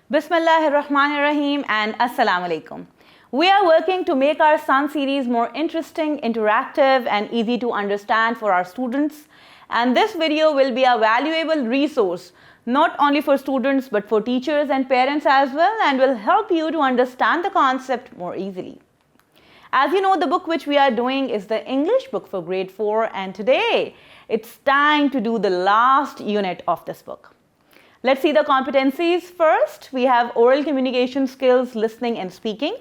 Bismillahirrahmanirrahim and Assalamu alaikum. We are working to make our Sun series more interesting, interactive and easy to understand for our students. And this video will be a valuable resource not only for students but for teachers and parents as well, and will help you to understand the concept more easily. As you know, the book which we are doing is the English book for grade 4, and today it's time to do the last unit of this book. Let's see the competencies first. We have oral communication skills, listening and speaking,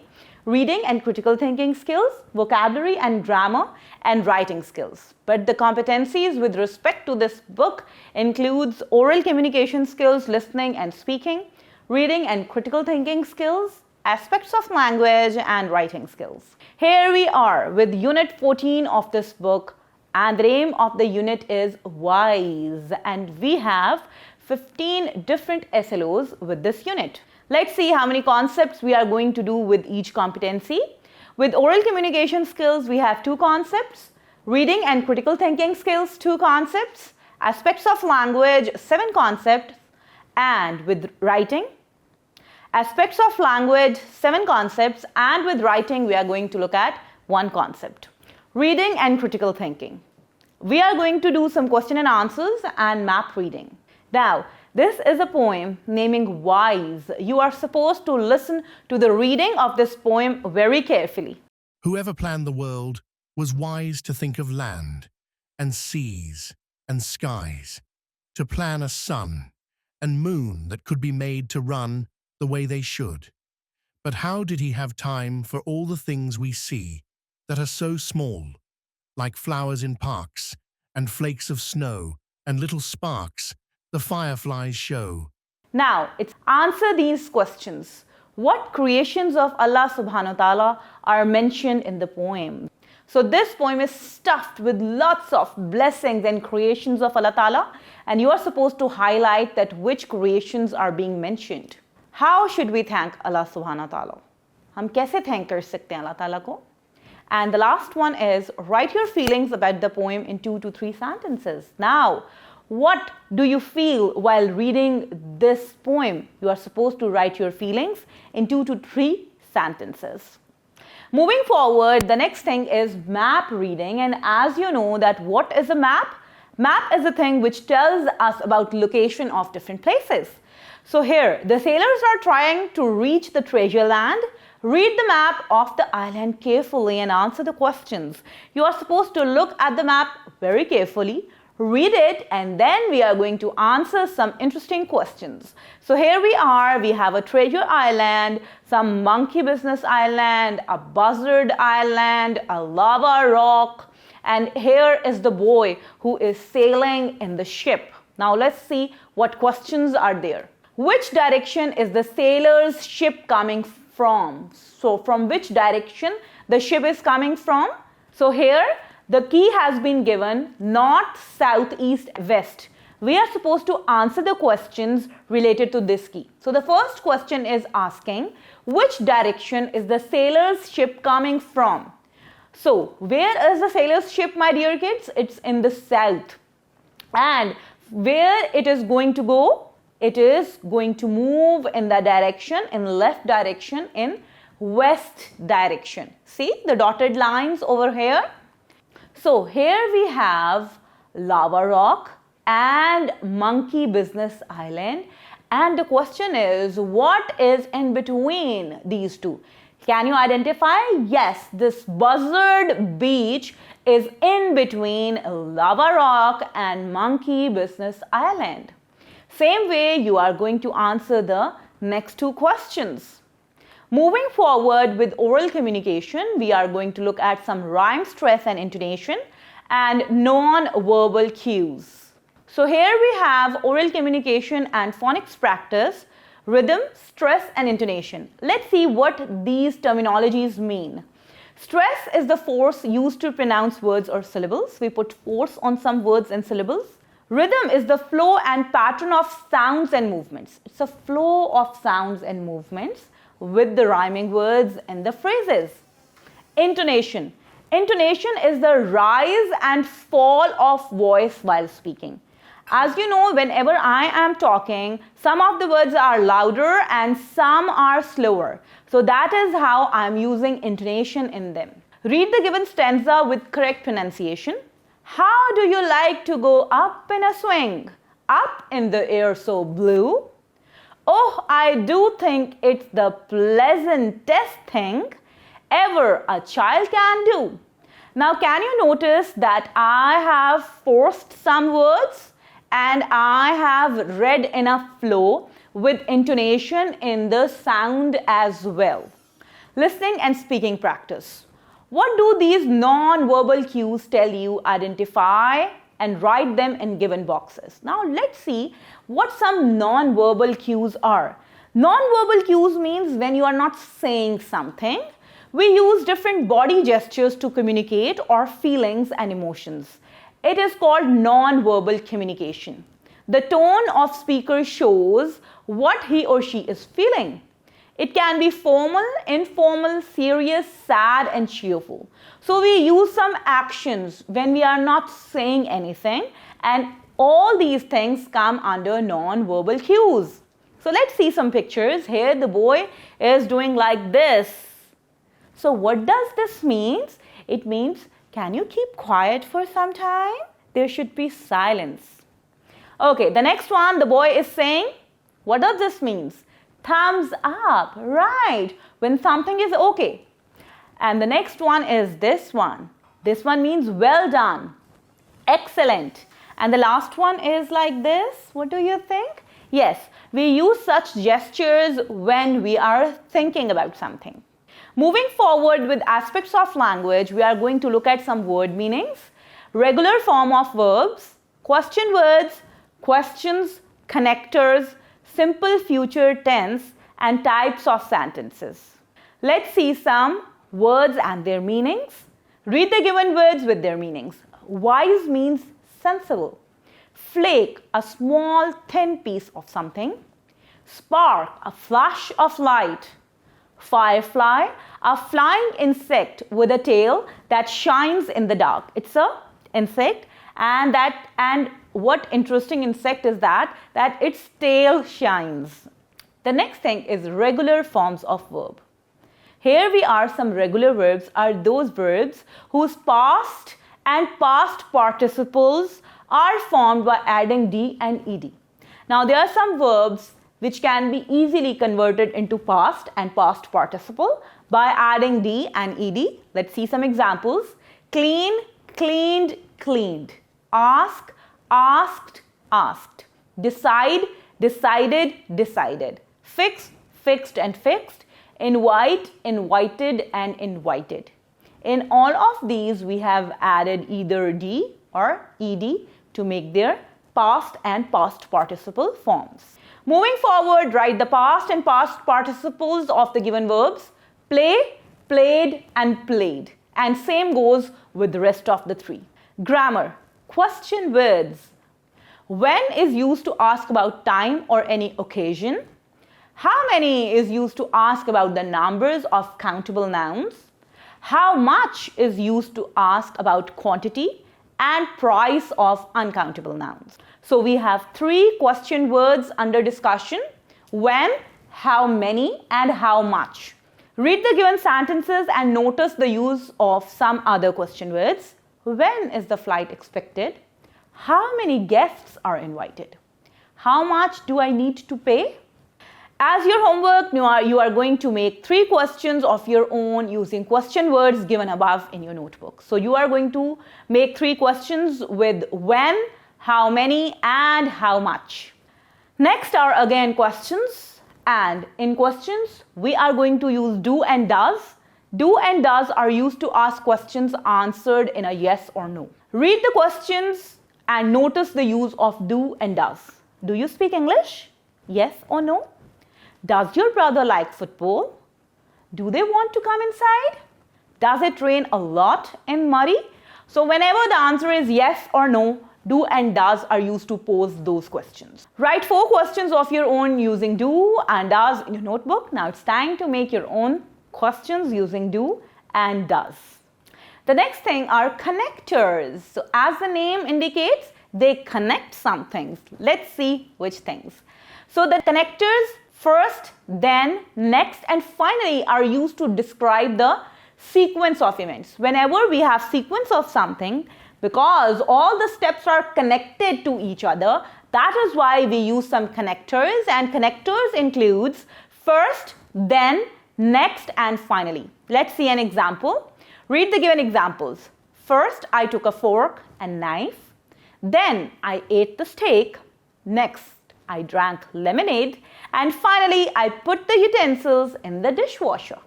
reading and critical thinking skills, vocabulary and grammar, and writing skills. But the competencies with respect to this book includes oral communication skills, listening and speaking, reading and critical thinking skills, aspects of language, and writing skills. Here we are with Unit 14 of this book, and the name of the unit is WISE, and we have 15 different SLOs with this unit. Let's see how many concepts we are going to do with each competency. With oral communication skills, we have 2 concepts. Reading and critical thinking skills, 2 concepts. Aspects of language, 7 concepts. And with writing, aspects of language, 7 concepts. And with writing, we are going to look at 1 concept. Reading and critical thinking. We are going to do some question and answers and map reading. Now, this is a poem naming WISE. You are supposed to listen to the reading of this poem very carefully. Whoever planned the world was wise to think of land and seas and skies, to plan a sun and moon that could be made to run the way they should. But how did he have time for all the things we see that are so small, like flowers in parks and flakes of snow and little sparks the fireflies show? Now, it's answer these questions. What creations of Allah subhanahu wa ta'ala are mentioned in the poem? So this poem is stuffed with lots of blessings and creations of Allah ta'ala, and you are supposed to highlight that which creations are being mentioned. How should we thank Allah subhanahu wa ta'ala? हम कैसे thank कर सकते हैं Allah ta'ala को? And the last one is write your feelings about the poem in 2 to 3 sentences. Now, what do you feel while reading this poem? You are supposed to write your feelings in 2 to 3 sentences. Moving forward, the next thing is map reading. And as you know that what is a map? Map is a thing which tells us about location of different places. So here, the sailors are trying to reach the treasure land. Read the map of the island carefully and answer the questions. You are supposed to look at the map very carefully, read it, and then we are going to answer some interesting questions. So here we are, we have a treasure island, some monkey business island, a buzzard island, a lava rock, and here is the boy who is sailing in the ship. Now let's see what questions are there. Which direction is the sailor's ship coming from? So from which direction the ship is coming from? So here the key has been given north, south, east, west. We are supposed to answer the questions related to this key. So the first question is asking which direction is the sailor's ship coming from? So where is the sailor's ship, my dear kids? It's in the south. And where it is going to go? It is going to move in the direction, in left direction, in west direction. See the dotted lines over here? So here we have lava rock and monkey business island, and the question is what is in between these two? Can you identify? Yes, this buzzard beach is in between lava rock and monkey business island. Same way you are going to answer the next 2 questions. Moving forward with oral communication, we are going to look at some rhyme, stress and intonation and non-verbal cues. So here we have oral communication and phonics practice, rhythm, stress and intonation. Let's see what these terminologies mean. Stress is the force used to pronounce words or syllables. We put force on some words and syllables. Rhythm is the flow and pattern of sounds and movements. It's a flow of sounds and movements with the rhyming words and the phrases. Intonation. Intonation is the rise and fall of voice while speaking. As you know, whenever I am talking, some of the words are louder and some are slower. So that is how I am using intonation in them. Read the given stanza with correct pronunciation. How do you like to go up in a swing? Up in the air so blue? Oh, I do think it's the pleasantest thing ever a child can do. Now, can you notice that I have forced some words and I have read in a flow with intonation in the sound as well? Listening and speaking practice. What do these non-verbal cues tell you? Identify and write them in given boxes. Now let's see what some non-verbal cues are. Non-verbal cues means when you are not saying something, we use different body gestures to communicate our feelings and emotions. It is called non-verbal communication. The tone of speaker shows what he or she is feeling. It can be formal, informal, serious, sad, and cheerful. So we use some actions when we are not saying anything, and all these things come under non-verbal cues. So let's see some pictures. Here the boy is doing like this. So what does this mean? It means, can you keep quiet for some time? There should be silence. Okay, the next one, the boy is saying, what does this mean? Thumbs up, right, when something is okay. And the next one is this one. This one means well done, excellent. And the last one is like this. What do you think? Yes, we use such gestures when we are thinking about something. Moving forward with aspects of language, we are going to look at some word meanings, regular form of verbs, question words, questions, connectors, simple future tense, and types of sentences. Let's see some words and their meanings. Read the given words with their meanings. Wise means sensible. Flake, a small thin piece of something. Spark, a flash of light. Firefly, a flying insect with a tail that shines in the dark. It's an insect, and what interesting insect is that its tail shines. The next thing is regular forms of verb. Here we are, some regular verbs are those verbs whose past and past participles are formed by adding D and ED. Now there are some verbs which can be easily converted into past and past participle by adding D and ED. Let's see some examples. Clean, cleaned, cleaned. Ask, asked, asked. Decide, decided, decided. Fix, fixed and fixed. Invite, invited and invited. In all of these, we have added either D or ED to make their past and past participle forms. Moving forward, write the past and past participles of the given verbs. Play, played and played. And same goes with the rest of the three. Grammar. Question words. When is used to ask about time or any occasion. How many is used to ask about the numbers of countable nouns. How much is used to ask about quantity and price of uncountable nouns. So we have three question words under discussion: when, how many, and how much. Read the given sentences and notice the use of some other question words. When is the flight expected? How many guests are invited? How much do I need to pay? As your homework, you are going to make 3 questions of your own using question words given above in your notebook. So you are going to make 3 questions with when, how many, and how much. Next are again questions, and in questions we are going to use do and does. Do and does are used to ask questions answered in a yes or no. Read the questions and notice the use of do and does. Do you speak English? Yes or no? Does your brother like football? Do they want to come inside? Does it rain a lot in Murray? So whenever the answer is yes or no, do and does are used to pose those questions. Write 4 questions of your own using do and does in your notebook. Now it's time to make your own questions using do and does. The next thing are connectors. So as the name indicates, They connect some things. Let's see which things. So the connectors first, then, next, and finally are used to describe the sequence of events. Whenever we have sequence of something, because all the steps are connected to each other, that is why we use some connectors, and connectors includes first, then, next, and finally. Let's see an example. Read the given examples. First, I took a fork and knife. Then I ate the steak. Next, I drank lemonade. And finally, I put the utensils in the dishwasher.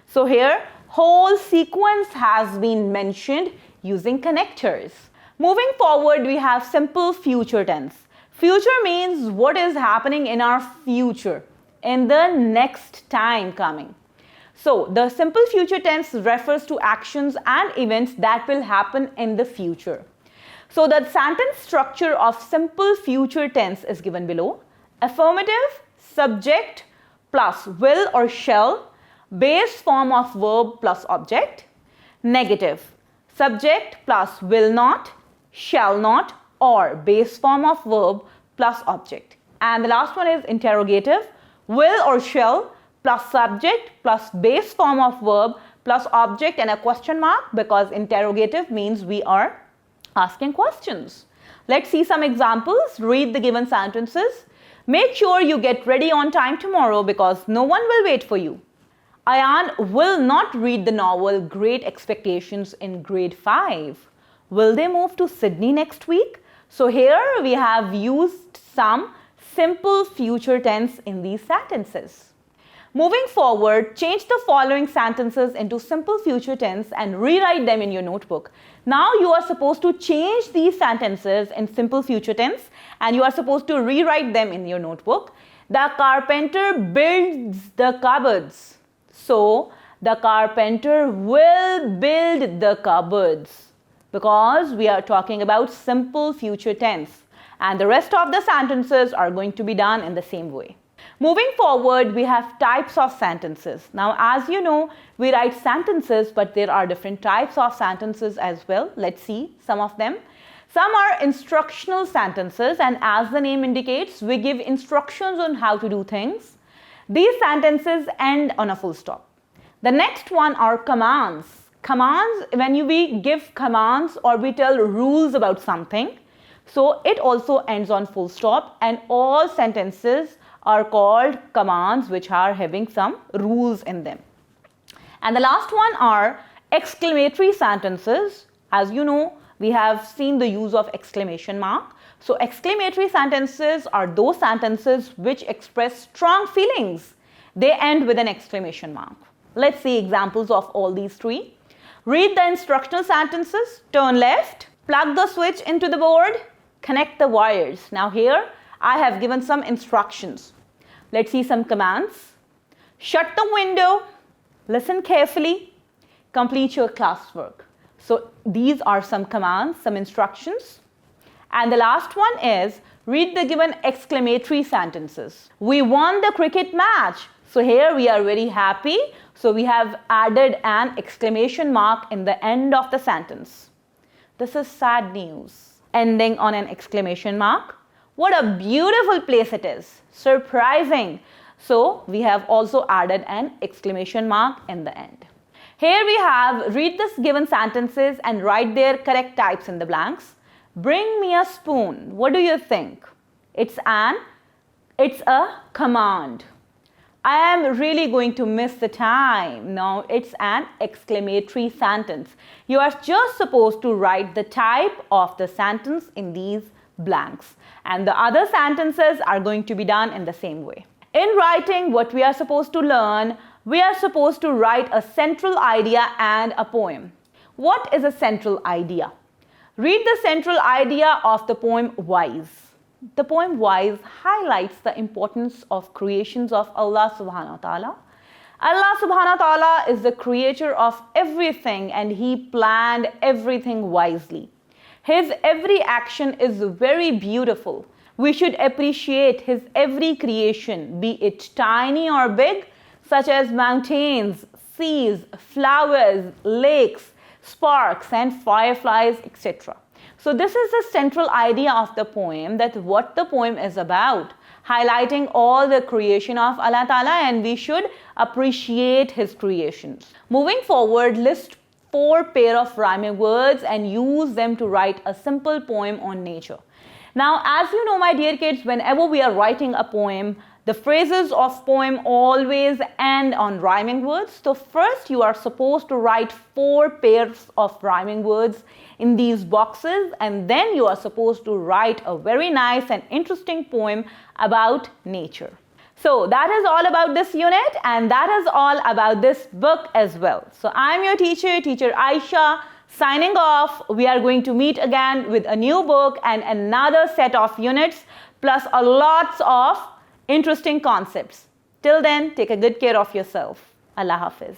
So here, whole sequence has been mentioned using connectors. Moving forward, we have simple future tense. Future means what is happening in our future, in the next time coming. So the simple future tense refers to actions and events that will happen in the future. So the sentence structure of simple future tense is given below. Affirmative, subject plus will or shall, base form of verb plus object. Negative, subject plus will not, shall not, or base form of verb plus object. And the last one is interrogative, will or shall plus subject plus base form of verb plus object and a question mark, because interrogative means we are asking questions. Let's see some examples. Read the given sentences. Make sure you get ready on time tomorrow because no one will wait for you. Ayan will not read the novel Great Expectations in grade 5. Will they move to Sydney next week? So here we have used some simple future tense in these sentences. Moving forward, change the following sentences into simple future tense and rewrite them in your notebook. Now you are supposed to change these sentences in simple future tense and you are supposed to rewrite them in your notebook. The carpenter builds the cupboards. So the carpenter will build the cupboards, because we are talking about simple future tense and the rest of the sentences are going to be done in the same way. Moving forward, we have types of sentences. Now, as you know, we write sentences, but there are different types of sentences as well. Let's see some of them. Some are instructional sentences, and as the name indicates, we give instructions on how to do things. These sentences end on a full stop. The next one are commands. Commands, when we give commands or we tell rules about something, so it also ends on full stop, and all sentences are called commands which are having some rules in them. And the last one are exclamatory sentences. As you know, we have seen the use of exclamation mark. So exclamatory sentences are those sentences which express strong feelings. They end with an exclamation mark. Let's see examples of all these three. Read the instructional sentences. Turn left, plug the switch into the board, connect the wires. Now here I have given some instructions. Let's see some commands. Shut the window, listen carefully, complete your classwork. So these are some commands, some instructions. And the last one is read the given exclamatory sentences. We won the cricket match. So here we are very happy. So we have added an exclamation mark in the end of the sentence. This is sad news, ending on an exclamation mark. What a beautiful place it is. Surprising. So we have also added an exclamation mark in the end. Here we have read this given sentences and write their correct types in the blanks. Bring me a spoon. What do you think? It's a command. I am really going to miss the time. Now it's an exclamatory sentence. You are just supposed to write the type of the sentence in these blanks, and the other sentences are going to be done in the same way. In writing, what we are supposed to learn, we are supposed to write a central idea and a poem. What is a central idea? Read the central idea of the poem Wise. The poem Wise highlights the importance of creations of Allah subhanahu wa ta'ala. Allah subhanahu wa ta'ala is the creator of everything and He planned everything wisely. His every action is very beautiful. We should appreciate His every creation, be it tiny or big, such as mountains, seas, flowers, lakes, sparks and fireflies, etc. So this is the central idea of the poem, that what the poem is about, highlighting all the creation of Allah Ta'ala, and we should appreciate His creations. Moving forward, list 4 pair of rhyming words and use them to write a simple poem on nature. Now, as you know, my dear kids, whenever we are writing a poem, the phrases of poem always end on rhyming words. So first you are supposed to write 4 pairs of rhyming words in these boxes, and then you are supposed to write a very nice and interesting poem about nature. So that is all about this unit, and that is all about this book as well. So I'm your teacher Aisha, signing off. We are going to meet again with a new book and another set of units, plus a lots of interesting concepts. Till then, take a good care of yourself. Allah Hafiz.